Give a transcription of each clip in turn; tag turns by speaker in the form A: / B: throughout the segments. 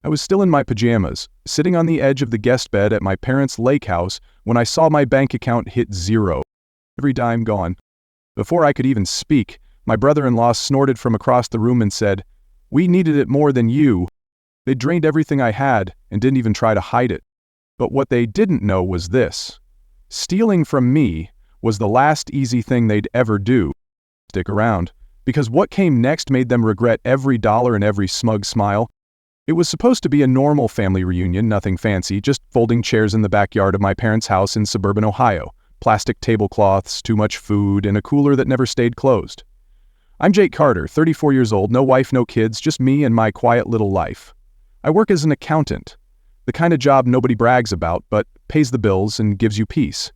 A: I was still in my pajamas, sitting on the edge of the guest bed at my parents' lake house when I saw my bank account hit zero. Every dime gone. Before I could even speak, my brother-in-law snorted from across the room and said, "We needed it more than you." They drained everything I had and didn't even try to hide it. But what they didn't know was this. Stealing from me was the last easy thing they'd ever do. Stick around, because what came next made them regret every dollar and every smug smile. It was supposed to be a normal family reunion, nothing fancy, just folding chairs in the backyard of my parents' house in suburban Ohio, plastic tablecloths, too much food, and a cooler that never stayed closed. I'm Jake Carter, 34 years old, no wife, no kids, just me and my quiet little life. I work as an accountant, the kind of job nobody brags about, but pays the bills and gives you peace.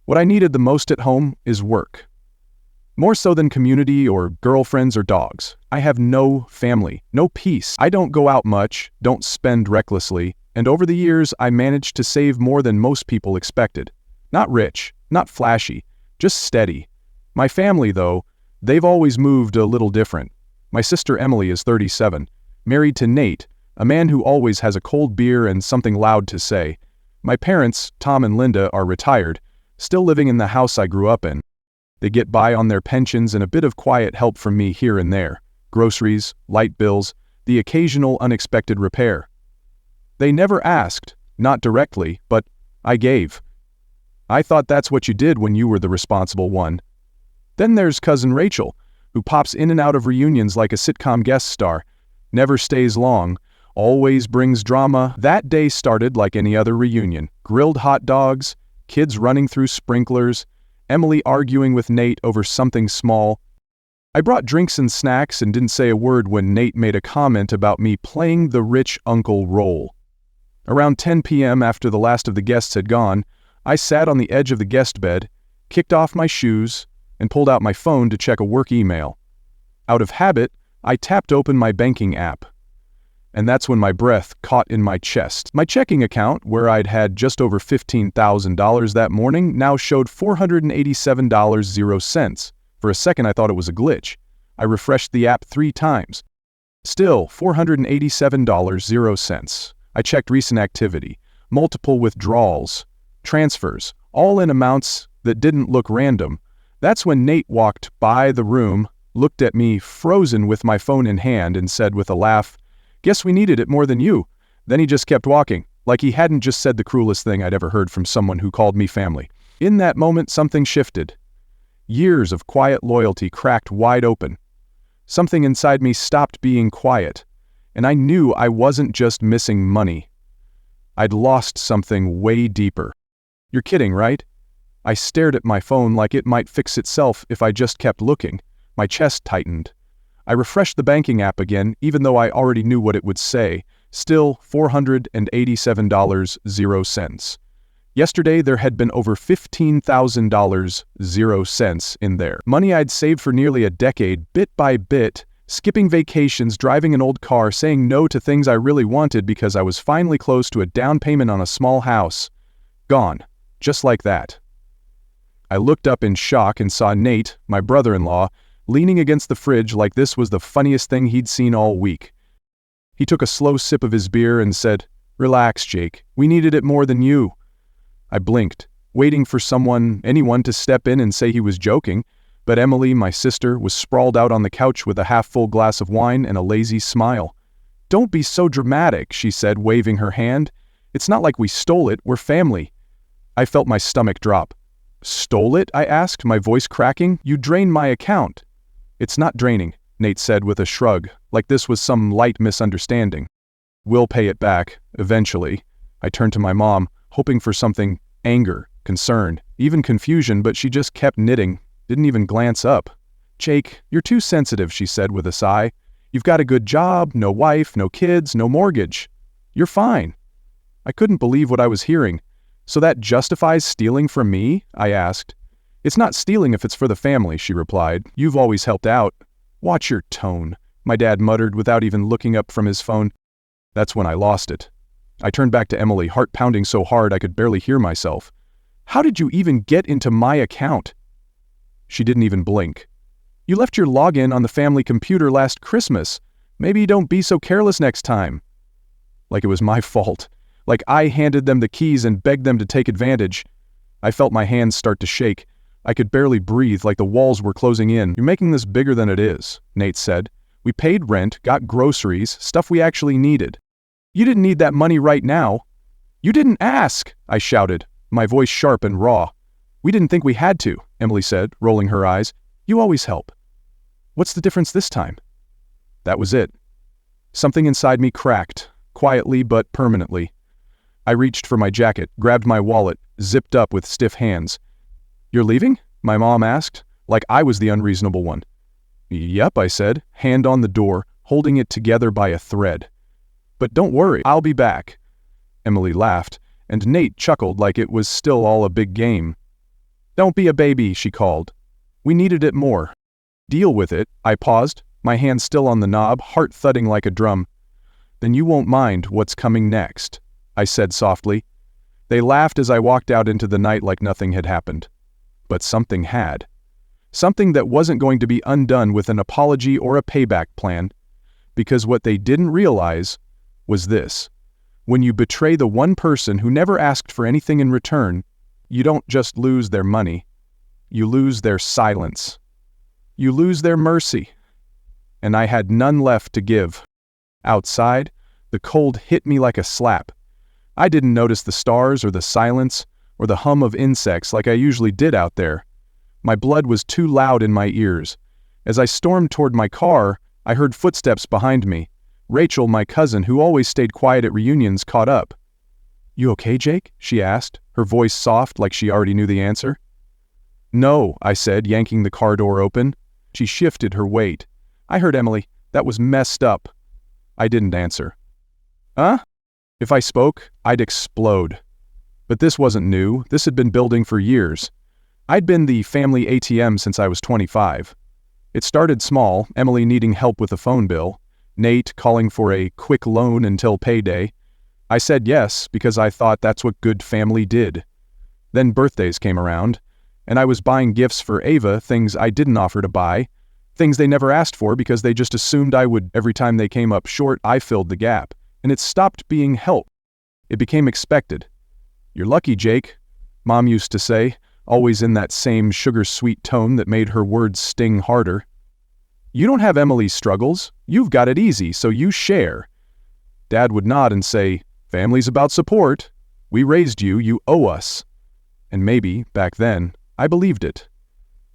A: What I needed the most at home is work. More so than community or girlfriends or dogs. I have no family, no peace. I don't go out much, don't spend recklessly, and over the years I managed to save more than most people expected. Not rich, not flashy, just steady. My family, though, they've always moved a little different. My sister Emily is 37, married to Nate, a man who always has a cold beer and something loud to say. My parents, Tom and Linda, are retired, still living in the house I grew up in. They get by on their pensions and a bit of quiet help from me here and there. Groceries, light bills, the occasional unexpected repair. They never asked, not directly, but I gave. I thought that's what you did when you were the responsible one. Then there's cousin Rachel, who pops in and out of reunions like a sitcom guest star, never stays long, always brings drama. That day started like any other reunion. Grilled hot dogs, kids running through sprinklers, Emily arguing with Nate over something small. I brought drinks and snacks and didn't say a word when Nate made a comment about me playing the rich uncle role. Around 10 p.m. after the last of the guests had gone, I sat on the edge of the guest bed, kicked off my shoes, and pulled out my phone to check a work email. Out of habit, I tapped open my banking app. And that's when my breath caught in my chest. My checking account, where I'd had just over $15,000 that morning, now showed $487.00. For a second I thought it was a glitch. I refreshed the app 3 times. Still, $487.00. I checked recent activity, multiple withdrawals, transfers, all in amounts that didn't look random. That's when Nate walked by the room, looked at me frozen with my phone in hand, and said with a laugh, "Guess we needed it more than you." Then he just kept walking, like he hadn't just said the cruelest thing I'd ever heard from someone who called me family. In that moment, something shifted. Years of quiet loyalty cracked wide open. Something inside me stopped being quiet, and I knew I wasn't just missing money. I'd lost something way deeper. You're kidding, right? I stared at my phone like it might fix itself if I just kept looking. My chest tightened. I refreshed the banking app again, even though I already knew what it would say. Still $487.00. Yesterday there had been over $15,000.00 in there. Money I'd saved for nearly a decade, bit by bit, skipping vacations, driving an old car, saying no to things I really wanted because I was finally close to a down payment on a small house. Gone. Just like that. I looked up in shock and saw Nate, my brother-in-law, leaning against the fridge like this was the funniest thing he'd seen all week. He took a slow sip of his beer and said, "Relax, Jake. We needed it more than you." I blinked, waiting for anyone to step in and say he was joking, but Emily, my sister, was sprawled out on the couch with a half-full glass of wine and a lazy smile. "Don't be so dramatic," she said, waving her hand. "It's not like we stole it, we're family." I felt my stomach drop. "Stole it?" I asked, my voice cracking. "You drained my account." "It's not draining," Nate said with a shrug, like this was some light misunderstanding. "We'll pay it back, eventually." I turned to my mom, hoping for something, anger, concern, even confusion, but she just kept knitting, didn't even glance up. "Jake, you're too sensitive," she said with a sigh. "You've got a good job, no wife, no kids, no mortgage. You're fine." I couldn't believe what I was hearing. "So that justifies stealing from me?" I asked. "It's not stealing if it's for the family," she replied. "You've always helped out." "Watch your tone," my dad muttered without even looking up from his phone. That's when I lost it. I turned back to Emily, heart pounding so hard I could barely hear myself. "How did you even get into my account?" She didn't even blink. "You left your login on the family computer last Christmas. Maybe don't be so careless next time." like it was my fault, like I handed them the keys and begged them to take advantage. I felt my hands start to shake. I could barely breathe, like the walls were closing in. "You're making this bigger than it is," Nate said. "We paid rent, got groceries, stuff we actually needed. You didn't need that money right now." "You didn't ask," I shouted, my voice sharp and raw. "We didn't think we had to," Emily said, rolling her eyes. "You always help." "What's the difference this time?" That was it. Something inside me cracked, quietly but permanently. I reached for my jacket, grabbed my wallet, zipped up with stiff hands. "You're leaving?" my mom asked, like I was the unreasonable one. "Yep," I said, hand on the door, holding it together by a thread. "But don't worry, I'll be back." Emily laughed, and Nate chuckled like it was still all a big game. "Don't be a baby," she called. "We needed it more." "Deal with it," I paused, my hand still on the knob, heart thudding like a drum. "Then you won't mind what's coming next," I said softly. They laughed as I walked out into the night like nothing had happened. But something had. Something that wasn't going to be undone with an apology or a payback plan. Because what they didn't realize was this. When you betray the one person who never asked for anything in return, you don't just lose their money. You lose their silence. You lose their mercy. And I had none left to give. Outside, the cold hit me like a slap. I didn't notice the stars or the silence or the hum of insects like I usually did out there. My blood was too loud in my ears. As I stormed toward my car, I heard footsteps behind me. Rachel, my cousin, who always stayed quiet at reunions, caught up. "You okay, Jake?" she asked, her voice soft like she already knew the answer. "No," I said, yanking the car door open. She shifted her weight. "I heard Emily. That was messed up." I didn't answer. "Huh?" If I spoke, I'd explode. But this wasn't new. This had been building for years. I'd been the family ATM since I was 25. It started small, Emily needing help with a phone bill, Nate calling for a quick loan until payday. I said yes because I thought that's what good family did. Then birthdays came around, and I was buying gifts for Ava, things I didn't offer to buy, things they never asked for because they just assumed I would. Every time they came up short, I filled the gap. And it stopped being help. It became expected. "You're lucky, Jake," Mom used to say, always in that same sugar-sweet tone that made her words sting harder. "You don't have Emily's struggles. You've got it easy, so you share." Dad would nod and say, "Family's about support. We raised you, you owe us." And maybe, back then, I believed it.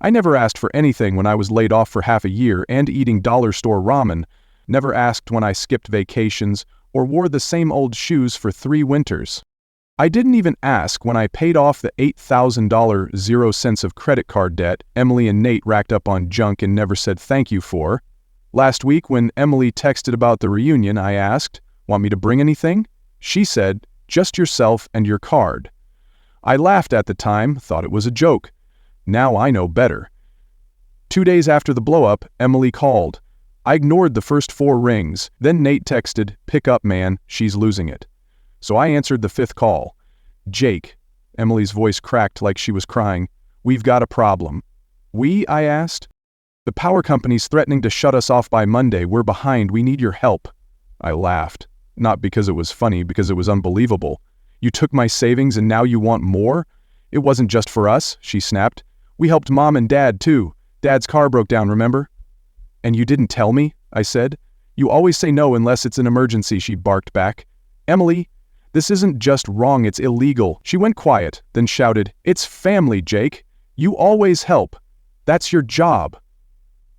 A: I never asked for anything when I was laid off for half a year and eating dollar store ramen, never asked when I skipped vacations, or wore the same old shoes for 3 winters. I didn't even ask when I paid off the $8,000 0 cents of credit card debt Emily and Nate racked up on junk and never said thank you for. Last week when Emily texted about the reunion, I asked, "Want me to bring anything?" She said, "Just yourself and your card." I laughed at the time, thought it was a joke. Now I know better. 2 days after the blow-up, Emily called. I ignored the first 4 rings, then Nate texted, "Pick up, man, she's losing it." So I answered the 5th call. "Jake," Emily's voice cracked like she was crying, "we've got a problem." "We?" I asked. "The power company's threatening to shut us off by Monday. We're behind. We need your help." I laughed. Not because it was funny, because it was unbelievable. "You took my savings and now you want more?" "It wasn't just for us," she snapped. "We helped Mom and Dad, too. Dad's car broke down, remember?" "And you didn't tell me?" I said. "You always say no unless it's an emergency," she barked back. "Emily, this isn't just wrong, it's illegal." She went quiet, then shouted, "It's family, Jake. You always help. That's your job."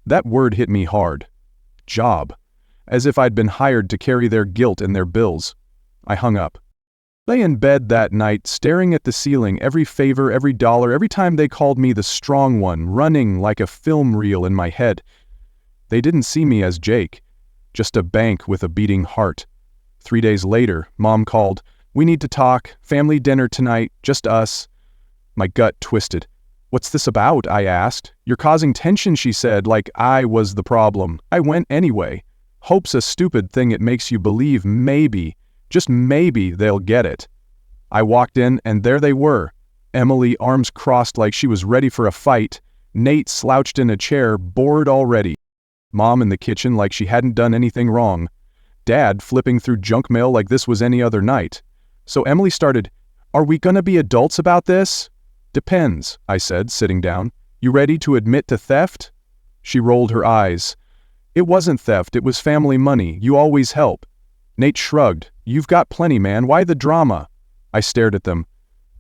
A: That word hit me hard. Job. As if I'd been hired to carry their guilt and their bills. I hung up. Lay in bed that night, staring at the ceiling, every favor, every dollar, every time they called me the strong one, running like a film reel in my head. They didn't see me as Jake, just a bank with a beating heart. 3 days later, Mom called. "We need to talk. Family dinner tonight, just us." My gut twisted. "What's this about?" I asked. "You're causing tension," she said, like I was the problem. I went anyway. Hope's a stupid thing. It makes you believe maybe, just maybe, they'll get it. I walked in, and there they were. Emily, arms crossed like she was ready for a fight. Nate slouched in a chair, bored already. Mom in the kitchen like she hadn't done anything wrong. Dad flipping through junk mail like this was any other night. So Emily started, "Are we gonna be adults about this?" "Depends," I said, sitting down. "You ready to admit to theft?" She rolled her eyes. "It wasn't theft, it was family money. You always help." Nate shrugged. "You've got plenty, man. Why the drama?" I stared at them.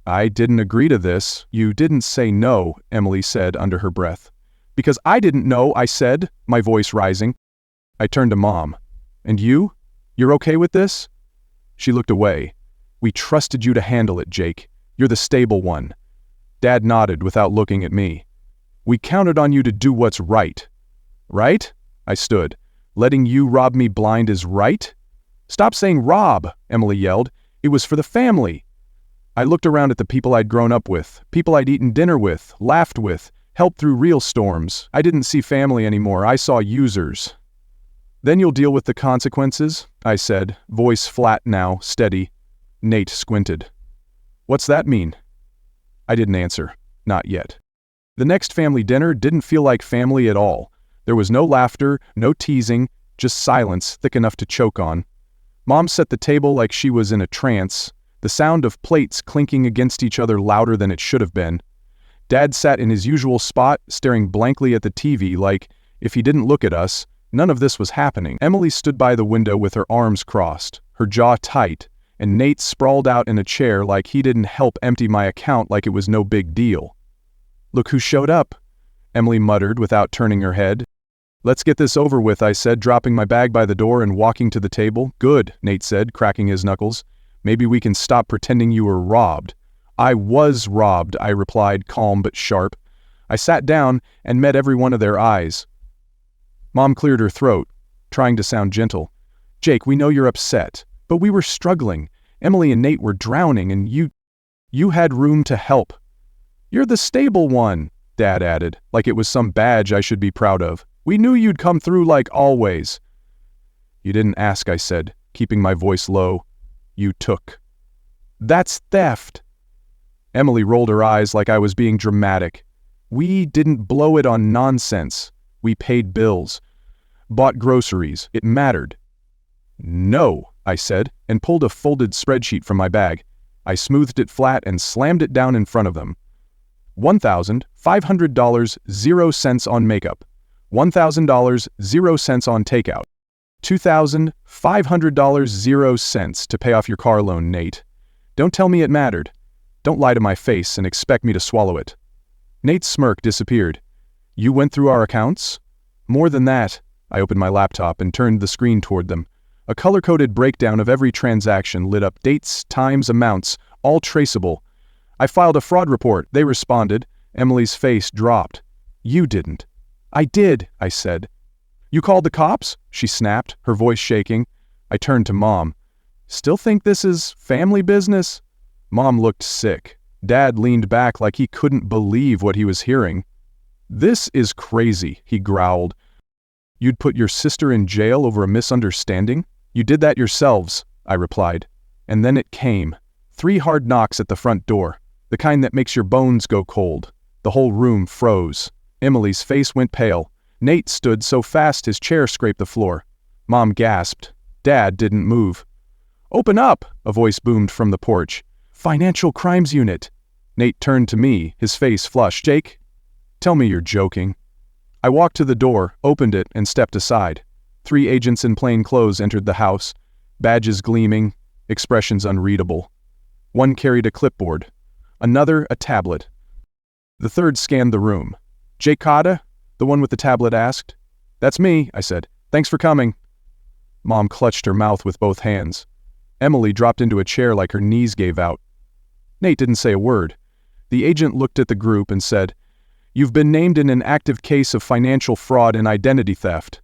A: "I didn't agree to this." "You didn't say no," Emily said under her breath. "Because I didn't know," I said, my voice rising. I turned to Mom. "And you? You're okay with this?" She looked away. "We trusted you to handle it, Jake. You're the stable one." Dad nodded without looking at me. "We counted on you to do what's right." "Right?" I stood. "Letting you rob me blind is right?" "Stop saying rob," Emily yelled. "It was for the family." I looked around at the people I'd grown up with, people I'd eaten dinner with, laughed with, helped through real storms. I didn't see family anymore, I saw users. "Then you'll deal with the consequences," I said, voice flat now, steady. Nate squinted. "What's that mean?" I didn't answer. Not yet. The next family dinner didn't feel like family at all. There was no laughter, no teasing, just silence thick enough to choke on. Mom set the table like she was in a trance, the sound of plates clinking against each other louder than it should have been. Dad sat in his usual spot, staring blankly at the TV like, if he didn't look at us, none of this was happening. Emily stood by the window with her arms crossed, her jaw tight, and Nate sprawled out in a chair like he didn't help empty my account like it was no big deal. "Look who showed up," Emily muttered without turning her head. "Let's get this over with," I said, dropping my bag by the door and walking to the table. "Good," Nate said, cracking his knuckles. "Maybe we can stop pretending you were robbed." "I was robbed," I replied, calm but sharp. I sat down and met every one of their eyes. Mom cleared her throat, trying to sound gentle. "Jake, we know you're upset, but we were struggling. Emily and Nate were drowning, and you had room to help." "You're the stable one," Dad added, like it was some badge I should be proud of. "We knew you'd come through like always." "You didn't ask," I said, keeping my voice low. "You took." "That's theft." Emily rolled her eyes like I was being dramatic. "We didn't blow it on nonsense. We paid bills. Bought groceries. It mattered." "No," I said, and pulled a folded spreadsheet from my bag. I smoothed it flat and slammed it down in front of them. $1,500, 0 cents on makeup. $1,000, 0 cents on takeout. $2,500, 0 cents to pay off your car loan, Nate. Don't tell me it mattered. Don't lie to my face and expect me to swallow it. Nate's smirk disappeared. "You went through our accounts?" "More than that." I opened my laptop and turned the screen toward them. A color-coded breakdown of every transaction lit up, dates, times, amounts, all traceable. "I filed a fraud report," they responded. Emily's face dropped. "You didn't." "I did," I said. "You called the cops?" she snapped, her voice shaking. I turned to Mom. "Still think this is family business?" Mom looked sick. Dad leaned back like he couldn't believe what he was hearing. "This is crazy," he growled. "You'd put your sister in jail over a misunderstanding? You did that yourselves," I replied. And then it came. 3 hard knocks at the front door, the kind that makes your bones go cold. The whole room froze. Emily's face went pale. Nate stood so fast his chair scraped the floor. Mom gasped. Dad didn't move. "Open up!" a voice boomed from the porch. "Financial Crimes Unit." Nate turned to me, his face flushed. "Jake? Tell me you're joking." I walked to the door, opened it, and stepped aside. 3 agents in plain clothes entered the house, badges gleaming, expressions unreadable. One carried a clipboard, another a tablet. The third scanned the room. "Jake Cotta?" the one with the tablet asked. "That's me," I said. "Thanks for coming." Mom clutched her mouth with both hands. Emily dropped into a chair like her knees gave out. Nate didn't say a word. The agent looked at the group and said, "You've been named in an active case of financial fraud and identity theft."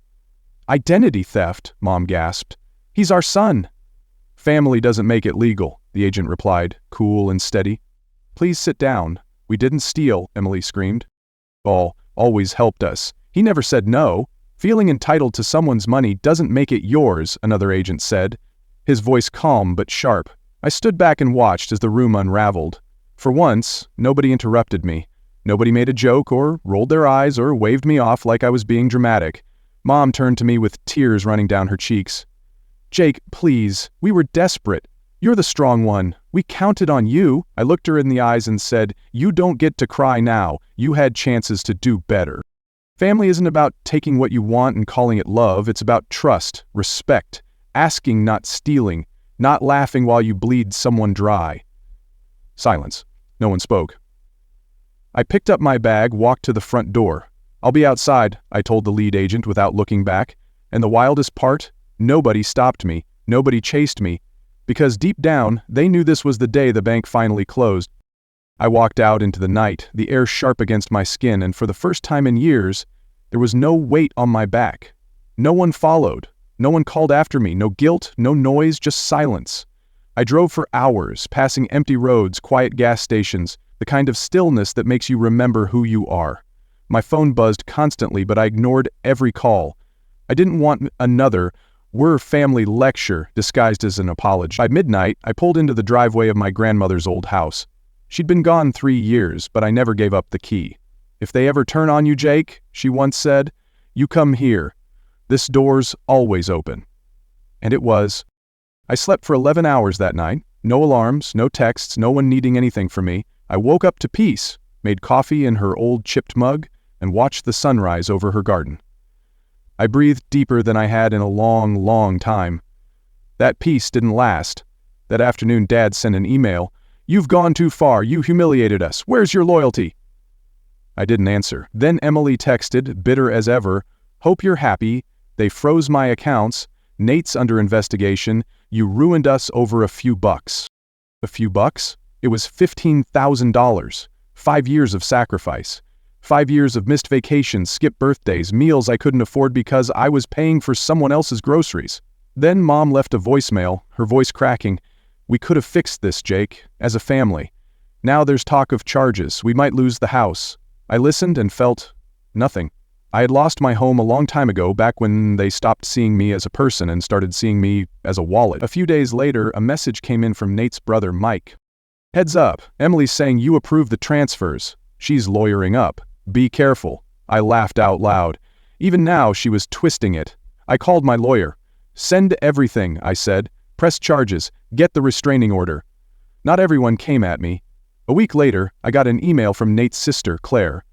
A: "Identity theft?" Mom gasped. "He's our son." "Family doesn't make it legal," the agent replied, cool and steady. "Please sit down. We didn't steal," Emily screamed. "Paul always helped us. He never said no. Feeling entitled to someone's money doesn't make it yours," another agent said, his voice calm but sharp. I stood back and watched as the room unraveled. For once, nobody interrupted me. Nobody made a joke or rolled their eyes or waved me off like I was being dramatic. Mom turned to me with tears running down her cheeks. "Jake, please, we were desperate. You're the strong one. We counted on you." I looked her in the eyes and said, "You don't get to cry now. You had chances to do better." Family isn't about taking what you want and calling it love. It's about trust, respect, asking, not stealing, not laughing while you bleed someone dry. Silence. No one spoke. I picked up my bag, walked to the front door. "I'll be outside," I told the lead agent without looking back. And the wildest part? Nobody stopped me. Nobody chased me. Because deep down, they knew this was the day the bank finally closed. I walked out into the night, the air sharp against my skin, and for the first time in years, there was no weight on my back. No one followed. No one called after me. No guilt, no noise, just silence. I drove for hours, passing empty roads, quiet gas stations, the kind of stillness that makes you remember who you are. My phone buzzed constantly, but I ignored every call. I didn't want another "we're family" lecture disguised as an apology. By midnight, I pulled into the driveway of my grandmother's old house. She'd been gone 3 years, but I never gave up the key. "If they ever turn on you, Jake," she once said, "you come here. This door's always open." And it was. I slept for 11 hours that night. No alarms, no texts, no one needing anything from me. I woke up to peace, made coffee in her old chipped mug, and watched the sunrise over her garden. I breathed deeper than I had in a long, long time. That peace didn't last. That afternoon, Dad sent an email. "You've gone too far. You humiliated us. Where's your loyalty?" I didn't answer. Then Emily texted, bitter as ever, "Hope you're happy. They froze my accounts. Nate's under investigation. You ruined us over a few bucks." A few bucks? It was $15,000. 5 years of sacrifice. 5 years of missed vacations, skipped birthdays, meals I couldn't afford because I was paying for someone else's groceries. Then Mom left a voicemail, her voice cracking. "We could have fixed this, Jake, as a family. Now there's talk of charges. We might lose the house." I listened and felt nothing. I had lost my home a long time ago, back when they stopped seeing me as a person and started seeing me as a wallet. A few days later, a message came in from Nate's brother, Mike. "Heads up, Emily's saying you approved the transfers. She's lawyering up. Be careful." I laughed out loud. Even now, she was twisting it. I called my lawyer. "Send everything," I said. "Press charges. Get the restraining order." Not everyone came at me. A week later, I got an email from Nate's sister, Claire.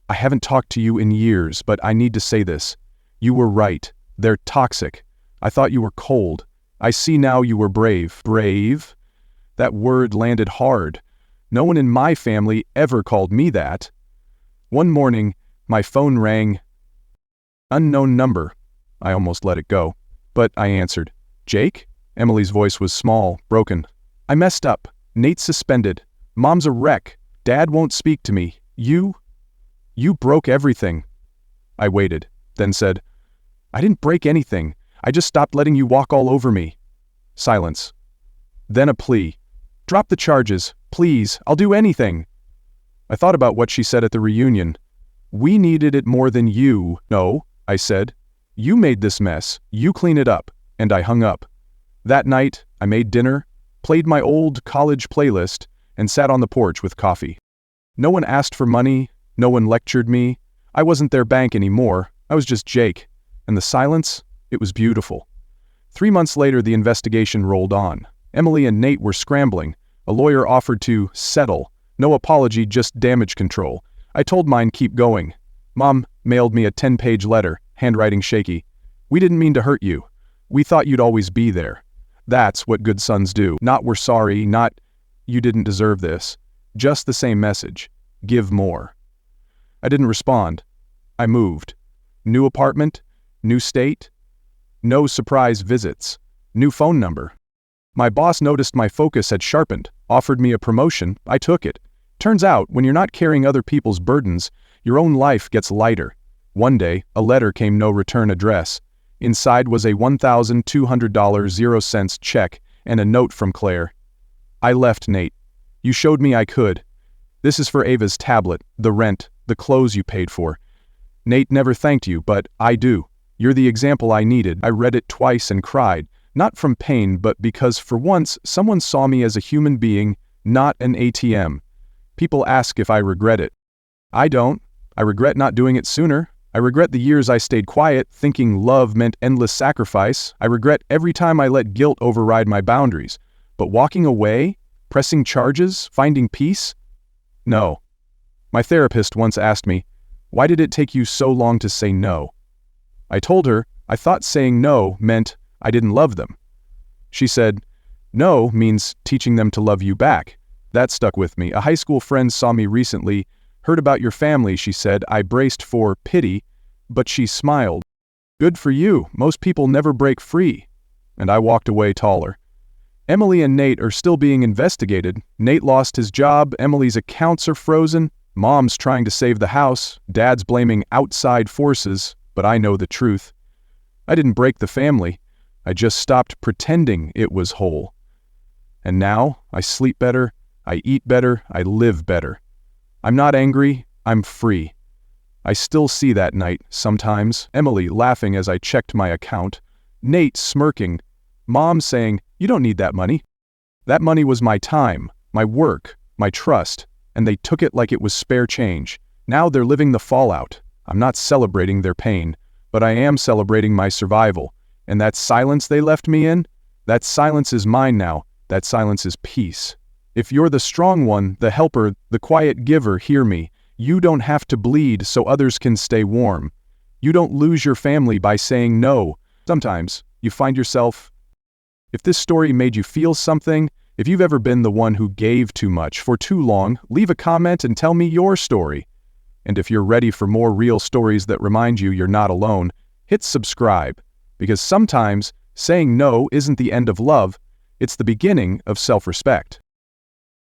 A: "I haven't talked to you in years, but I need to say this. You were right. They're toxic. I thought you were cold. I see now you were brave." Brave? That word landed hard. No one in my family ever called me that. One morning, my phone rang. Unknown number. I almost let it go. But I answered. "Jake?" Emily's voice was small, broken. "I messed up. Nate's suspended. Mom's a wreck. Dad won't speak to me. You broke everything." I waited, then said, "I didn't break anything. I just stopped letting you walk all over me." Silence. Then a plea. "Drop the charges. Please, I'll do anything." I thought about what she said at the reunion. "We needed it more than you." "No," I said. "You made this mess. You clean it up." And I hung up. That night, I made dinner, played my old college playlist, and sat on the porch with coffee. No one asked for money. No one lectured me. I wasn't their bank anymore. I was just Jake. And the silence? It was beautiful. 3 months later, the investigation rolled on. Emily and Nate were scrambling. A lawyer offered to settle. No apology, just damage control. I told mine keep going. Mom mailed me a 10-page letter, handwriting shaky. "We didn't mean to hurt you. We thought you'd always be there." That's what good sons do. Not "we're sorry," not "you didn't deserve this." Just the same message. Give more. I didn't respond. I moved. New apartment, new state, no surprise visits, new phone number. My boss noticed my focus had sharpened, offered me a promotion. I took it. Turns out, when you're not carrying other people's burdens, your own life gets lighter. One day, a letter came, no return address. Inside was a $1,200.00 check and a note from Claire. "I left, Nate. You showed me I could. This is for Ava's tablet, the rent, the clothes you paid for. Nate never thanked you, but I do. You're the example I needed." I read it twice and cried, not from pain, but because for once someone saw me as a human being, not an ATM. People ask if I regret it. I don't. I regret not doing it sooner. I regret the years I stayed quiet, thinking love meant endless sacrifice. I regret every time I let guilt override my boundaries. But walking away? Pressing charges? Finding peace? No. My therapist once asked me, "Why did it take you so long to say no?" I told her I thought saying no meant I didn't love them. She said, "No means teaching them to love you back." That stuck with me. A high school friend saw me recently, heard about your family, she said. I braced for pity, but she smiled. "Good for you. Most people never break free." And I walked away taller. Emily and Nate are still being investigated. Nate lost his job, Emily's accounts are frozen, Mom's trying to save the house, Dad's blaming outside forces, but I know the truth. I didn't break the family. I just stopped pretending it was whole. And now, I sleep better, I eat better, I live better. I'm not angry, I'm free. I still see that night, sometimes, Emily laughing as I checked my account, Nate smirking, Mom saying, "You don't need that money." That money was my time, my work, my trust, and they took it like it was spare change. Now they're living the fallout. I'm not celebrating their pain, but I am celebrating my survival. And that silence they left me in, that silence is mine now. That silence is peace. If you're the strong one, the helper, the quiet giver, hear me. You don't have to bleed so others can stay warm. You don't lose your family by saying no. Sometimes you find yourself. If this story made you feel something, if you've ever been the one who gave too much for too long, leave a comment and tell me your story. And if you're ready for more real stories that remind you you're not alone, hit subscribe. Because sometimes saying no isn't the end of love, it's the beginning of self-respect.